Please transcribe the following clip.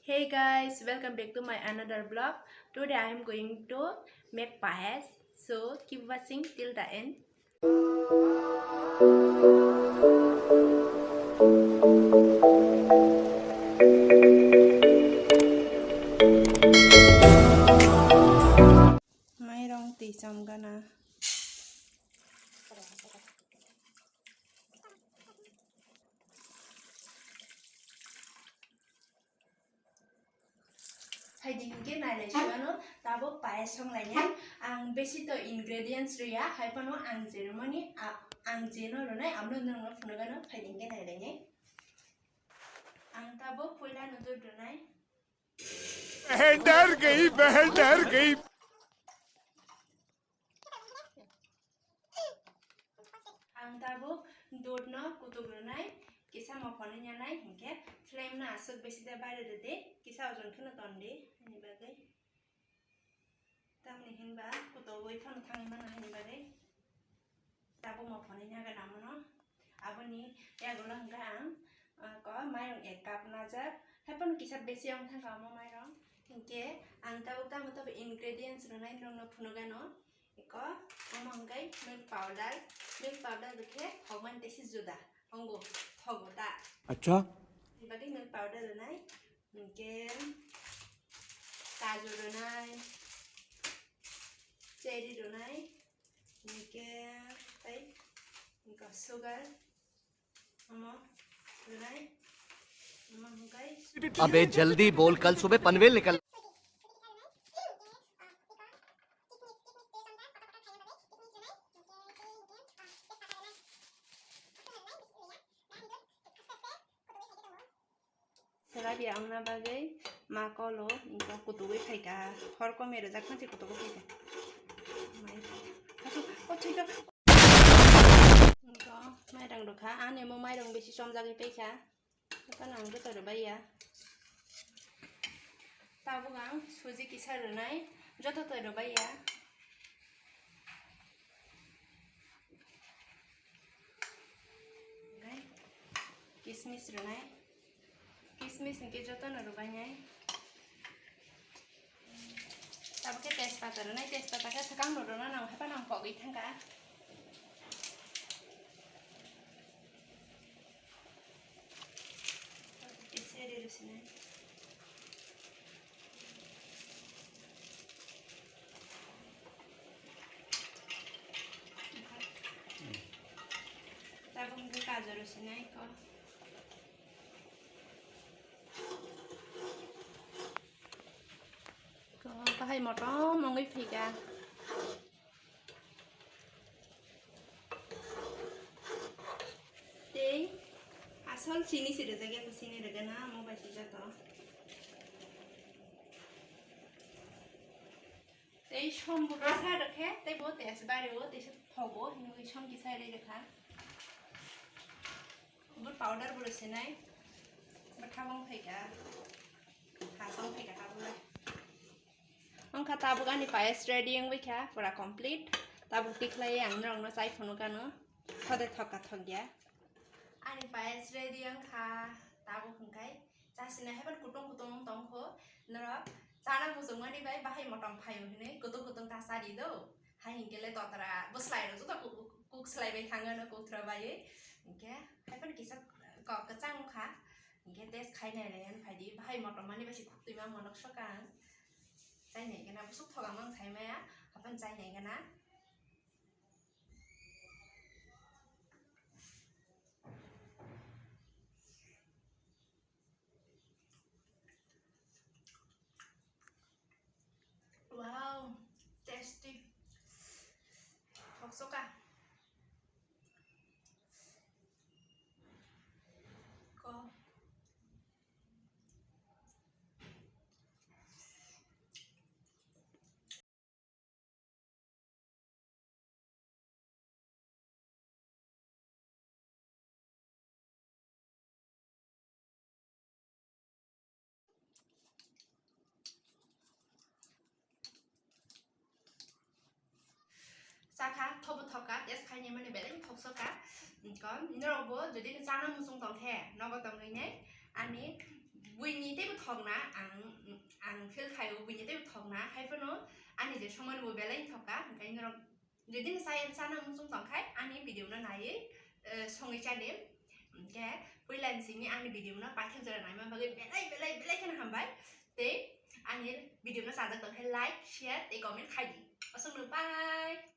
Hey guys, welcome back to my another vlog. Today I am going to make payesh, so keep watching till the end. Mairong ti samgana. Haidingke nalai sibano tabo payesh songlainya ang besi to ingredients ria haipano ang jeromani ang jeno ronai amno nangno funogano haidingke nailainya ang tabo poila nudur donai बहन डर गई ang tabo dodno kutugronai kisa mapone nyanai hingke flame na asuk besi da bare de kisa ojon khno tonde ni bagai tamni hinba kutogoi thon thang mana ni bagai tabo mapone nyaga namono aboni yagola hingka ang ko mairong 1 cup najak haipon kisa besi ang thang mo mairong hingke ang tabo tamo to ingredients ronai nongno phunogano iko amangkai milk powder dekhe hogman tesi juda ongo thogo ta अच्छा ibagi milk powder ronai hingke kaju ronai cherry ronai hingke tai hingka sugar amo ronai amangkai अबे जल्दी बोल कल सुबह पनवेल निकल Selabi amna bagai makolo ingko kutuwe phaika horko mere jakhanti kutuwe phaika mai hasu o thika ingko mairang dokha ane mo mairang besi somjagi phaika kan ang to ro baiya tabugang suji kisa ronai joto to ro baiya gai kismis ronai kismis ingke joto noro banyak. Tapi ke tespata ronai tespata ke sekang noro na nang apa nang kok itang ka. Isi di sini. Tapi mungkin kajar sini kok. Hay một đó mong cái phi cả thế asal sini sih ada jaga kesini ada gana mau baca jatuh thế xong một cái sai được hết thế bố test ba điều thế sẽ thầu bố nhưng cái xong cái sai đây được hả bút powder bút xin này bút thao không phải cả hả xong phải cả thao luôn Angka tabuk ani payesh ready yang wika pura complete tabuk tiklai yang nong no sai phonu kano thode thoka thogya ani payesh ready yang kha tabuk hungkai jasina heban kutung tongkho norok chana muchung ani bai bahai motong phayo hine kutung ta sari do hai hingkele totara buslai ro juta kuk slai bai thanga no kutra bai hingke heban kisa kok kachang kha hingke test khaina ren phaidi bahai motong mani basi khuktima monok sokang Chai này cái nào xúc thọ cảm ơn thầy mẹ học bên chai này cái nào wow tasty học số cả có Saka thobu thoka yes khaini mani beleng thoksoka kon norok bo jodi chana musung tongkhe nogo tongnai nei ani buini te thong na ang feel khai buini te thong na hai phono ani je songmani bo belainu thoka kai norok যদি সাই সানা মুসুং তংখাই আনি video না নাইয়ে সঙ্গে চাদে কে পয়লান সিনি আনি video না পাঠে জরা নাইমা বাগে বেলাই কেন হামবাই তে আনি ভিডিও না সাজা তংখাই লাইক শেয়ার তে কমেন্ট খাইদি অসং বাই